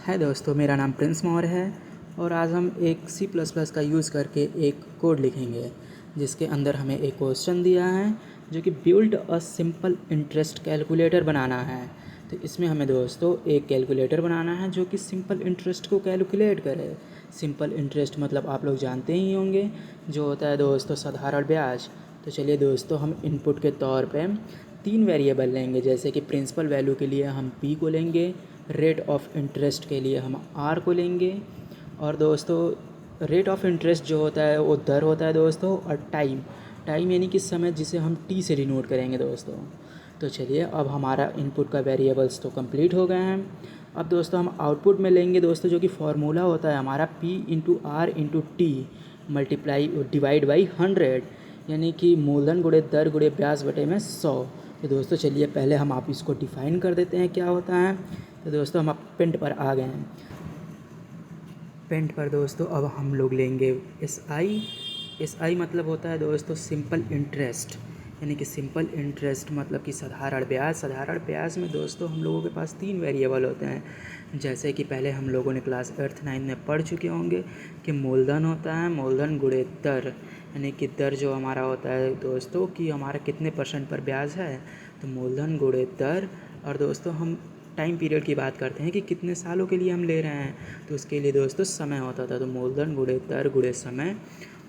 हाय दोस्तों, मेरा नाम प्रिंस मौर्य है और आज हम एक सी प्लस प्लस का यूज़ करके एक कोड लिखेंगे जिसके अंदर हमें एक क्वेश्चन दिया है जो कि build a simple interest calculator बनाना है। तो इसमें हमें दोस्तों एक कैलकुलेटर बनाना है जो कि सिंपल इंटरेस्ट को कैलकुलेट करे। सिंपल इंटरेस्ट मतलब आप लोग जानते ही होंगे, जो होता है दोस्तों साधारण ब्याज। तो चलिए दोस्तों, हम इनपुट के तौर पे 3 वेरिएबल लेंगे, जैसे कि प्रिंसिपल वैल्यू के लिए हम p को लेंगे, रेट ऑफ इंटरेस्ट के लिए हम r को लेंगे, और दोस्तों रेट ऑफ इंटरेस्ट जो होता है वो दर होता है दोस्तों, और टाइम टाइम यानी कि समय, जिसे हम t से डिनोट करेंगे दोस्तों। तो चलिए, अब हमारा इनपुट का वेरिएबल्स तो कंप्लीट हो गए हैं। अब दोस्तों हम आउटपुट में लेंगे दोस्तों, जो कि फार्मूला होता है हमारा p into R into T multiply divide by 100, यानी कि मूलधन गुणे दर गुणे ब्याज बटे में 100। तो दोस्तों चलिए, पहले हम आप इसको डिफ़ाइन कर देते हैं क्या होता है। तो दोस्तों हम अब पेंट पर आ गए हैं। पेंट पर दोस्तों अब हम लोग लेंगे एस आई मतलब होता है दोस्तों सिंपल इंटरेस्ट, यानी कि सिंपल इंटरेस्ट मतलब कि साधारण ब्याज। साधारण ब्याज में दोस्तों हम लोगों के पास 3 वेरिएबल होते हैं, जैसे कि पहले हम लोगों ने क्लास 8th 9th में पढ़ चुके होंगे कि मूलधन होता है, मूलधन गुणे दर, यानी कि दर जो हमारा होता है दोस्तों कि हमारा कितने % पर ब्याज है, तो मूलधन गुणे दर। और दोस्तों हम टाइम पीरियड की बात करते हैं कि कितने सालों के लिए हम ले रहे हैं, तो उसके लिए दोस्तों समय होता था, तो मूलधन गुणे दर गुणे समय,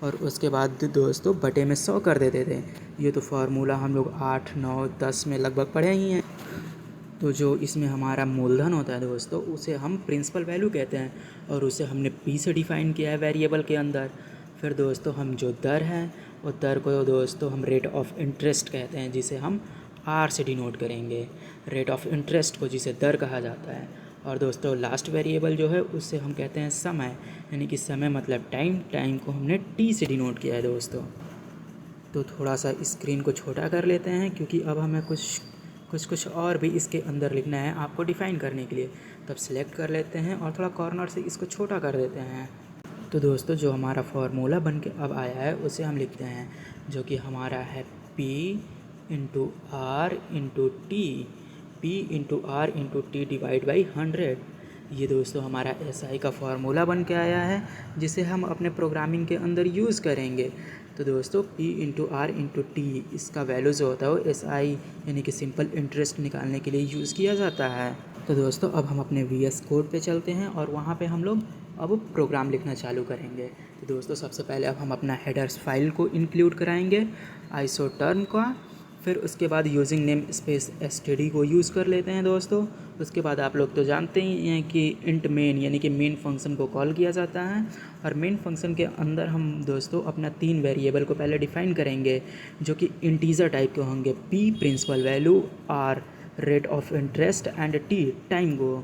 और उसके बाद दोस्तों बटे में 100 कर देते थे। ये तो फार्मूला हम लोग 8, 9, 10 में लगभग पढ़े ही हैं। तो जो इसमें हमारा मूलधन होता है दोस्तों, उसे हम प्रिंसिपल वैल्यू कहते हैं, और उसे हमने p से डिफ़ाइन किया है वेरिएबल के अंदर। फिर दोस्तों हम जो दर है, और दर को दोस्तों हम रेट ऑफ इंटरेस्ट कहते हैं, जिसे हम r से डिनोट करेंगे, रेट ऑफ इंटरेस्ट को, जिसे दर कहा जाता है। और दोस्तों लास्ट वेरिएबल जो है उससे हम कहते हैं समय, यानी कि समय मतलब टाइम को हमने t से डिनोट किया है दोस्तों। तो थोड़ा सा स्क्रीन को छोटा कर लेते हैं, क्योंकि अब हमें कुछ और भी इसके अंदर लिखना है आपको डिफ़ाइन करने के लिए। तब सेलेक्ट कर लेते हैं और थोड़ा कॉर्नर से इसको छोटा कर देते हैं। तो दोस्तों जो हमारा फार्मूला बन के अब आया है उसे हम लिखते हैं, जो कि हमारा है p into R into T, P into R into T divide by 100। ये दोस्तों हमारा एसआई का फार्मूला बन के आया है, जिसे हम अपने प्रोग्रामिंग के अंदर यूज़ करेंगे। तो दोस्तों p into R into T, इसका वैल्यू जो होता है वो एसआई यानी कि सिंपल इंटरेस्ट निकालने के लिए यूज़ किया जाता है। तो दोस्तों अब हम अपने वीएस कोड पे चलते हैं और वहाँ पे हम लोग अब प्रोग्राम लिखना चालू करेंगे। तो दोस्तों सबसे पहले अब हम अपना हेडर्स फाइल को इंक्लूड कराएंगे आइसोटर्म का, फिर उसके बाद यूजिंग नेम स्पेस std को यूज़ कर लेते हैं दोस्तों। उसके बाद आप लोग तो जानते ही हैं कि इंट मेन यानी कि मेन फंक्शन को कॉल किया जाता है, और मेन फंक्शन के अंदर हम दोस्तों अपना 3 वेरिएबल को पहले डिफ़ाइन करेंगे, जो कि इंटीजर टाइप के होंगे, p principal value, r rate of interest and T time को।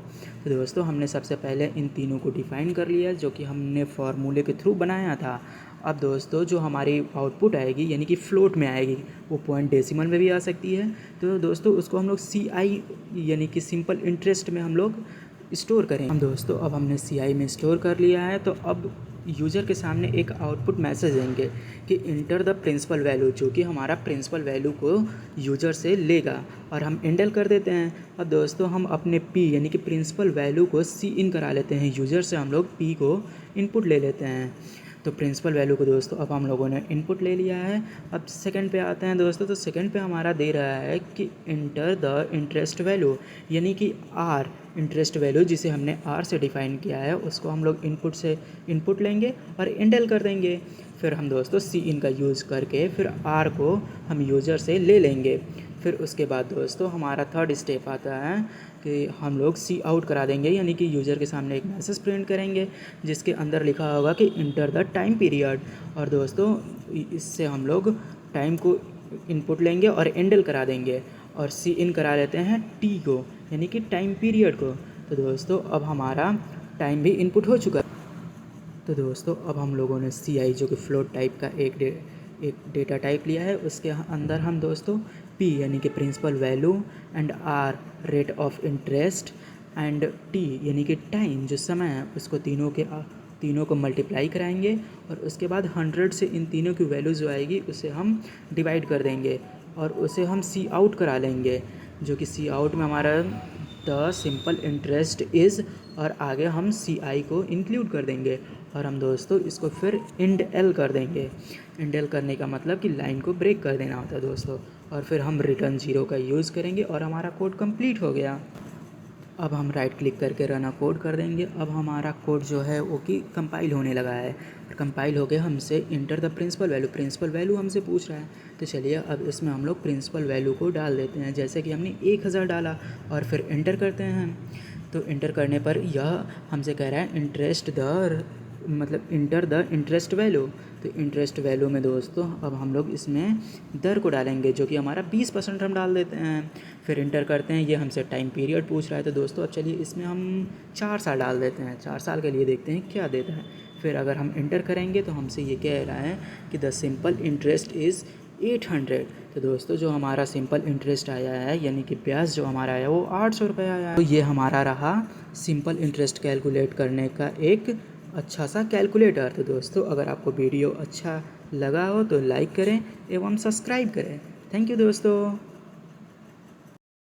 तो दोस्तों हमने सबसे पहले इन तीनों को डिफ़ाइन कर लिया, जो कि हमने फार्मूले के थ्रू बनाया था। अब दोस्तों जो हमारी आउटपुट आएगी यानी कि फ्लोट में आएगी, वो पॉइंट डेसिमल में भी आ सकती है। तो दोस्तों उसको हम लोग CI यानी कि सिंपल इंटरेस्ट में हम लोग स्टोर करें। हम दोस्तों अब हमने CI में स्टोर कर लिया है, तो अब यूज़र के सामने एक आउटपुट मैसेज देंगे कि इंटर द प्रिंसिपल वैल्यू, जो कि हमारा प्रिंसिपल वैल्यू को यूज़र से लेगा, और हम इंटर कर देते हैं। अब दोस्तों हम अपने p यानी कि प्रिंसिपल वैल्यू को C इन करा लेते हैं, यूज़र से हम लोग p को इनपुट ले लेते हैं। तो प्रिंसिपल वैल्यू को दोस्तों अब हम लोगों ने इनपुट ले लिया है। अब सेकंड पे आते हैं दोस्तों, तो सेकंड पे हमारा दे रहा है कि इंटर द इंटरेस्ट वैल्यू, यानी कि आर इंटरेस्ट वैल्यू, जिसे हमने आर से डिफ़ाइन किया है, उसको हम लोग इनपुट लेंगे और इंटर कर देंगे। फिर हम दोस्तों सी इन का यूज़ करके फिर आर को हम यूज़र से ले लेंगे। फिर उसके बाद दोस्तों हमारा थर्ड स्टेप आता है कि हम लोग सी आउट करा देंगे, यानी कि यूज़र के सामने एक मैसेज प्रिंट करेंगे जिसके अंदर लिखा होगा कि इंटर द टाइम पीरियड, और दोस्तों इससे हम लोग टाइम को इनपुट लेंगे और एंडल करा देंगे, और सी इन करा लेते हैं टी को, यानी कि टाइम पीरियड को। तो दोस्तों अब हमारा टाइम भी इनपुट हो चुका है। तो दोस्तों अब हम लोगों ने CI जो कि फ्लोट टाइप का एक डेटा टाइप लिया है, उसके अंदर हम दोस्तों p यानी कि principal value and r rate of interest and t यानी कि टाइम जो समय है, उसको तीनों को मल्टीप्लाई कराएंगे, और उसके बाद 100 से इन तीनों की वैल्यू जो आएगी उसे हम डिवाइड कर देंगे, और उसे हम सी आउट करा लेंगे, जो कि सी आउट में हमारा द सिंपल इंटरेस्ट इज़, और आगे हम सी आई को इंक्लूड कर देंगे और हम दोस्तों इसको फिर इंड एल कर देंगे। इंड एल करने का मतलब कि लाइन को ब्रेक कर देना होता है दोस्तों, और फिर हम रिटर्न 0 का यूज़ करेंगे और हमारा कोड कंप्लीट हो गया। अब हम राइट क्लिक करके रन कोड कर देंगे। अब हमारा कोड जो है वो कि कंपाइल होने लगा है, और कंपाइल हो गया। हमसे इंटर द प्रिंसिपल वैल्यू हमसे पूछ रहा है, तो चलिए अब इसमें हम लोग प्रिंसिपल वैल्यू को डाल देते हैं। जैसे कि हमने 1000 डाला और फिर इंटर करते हैं, तो इंटर करने पर यह हमसे कह रहा है इंटरेस्ट द, मतलब इंटर द इंटरेस्ट वैल्यू। तो इंटरेस्ट वैल्यू में दोस्तों अब हम लोग इसमें दर को डालेंगे, जो कि हमारा 20% हम डाल देते हैं। फिर इंटर करते हैं, ये हमसे टाइम पीरियड पूछ रहा है, तो दोस्तों अब चलिए इसमें हम 4 साल डाल देते हैं। 4 साल के लिए देखते हैं क्या देता है। फिर अगर हम इंटर करेंगे तो हमसे ये कह रहा है कि द सिंपल इंटरेस्ट इज़ 800। तो दोस्तों जो हमारा सिंपल इंटरेस्ट आया है, यानी कि ब्याज जो हमारा आया वो 800 रुपये आया है। तो ये हमारा रहा सिंपल इंटरेस्ट कैलकुलेट करने का एक अच्छा सा कैलकुलेटर। तो दोस्तों अगर आपको वीडियो अच्छा लगा हो तो लाइक करें एवं सब्सक्राइब करें। थैंक यू दोस्तों।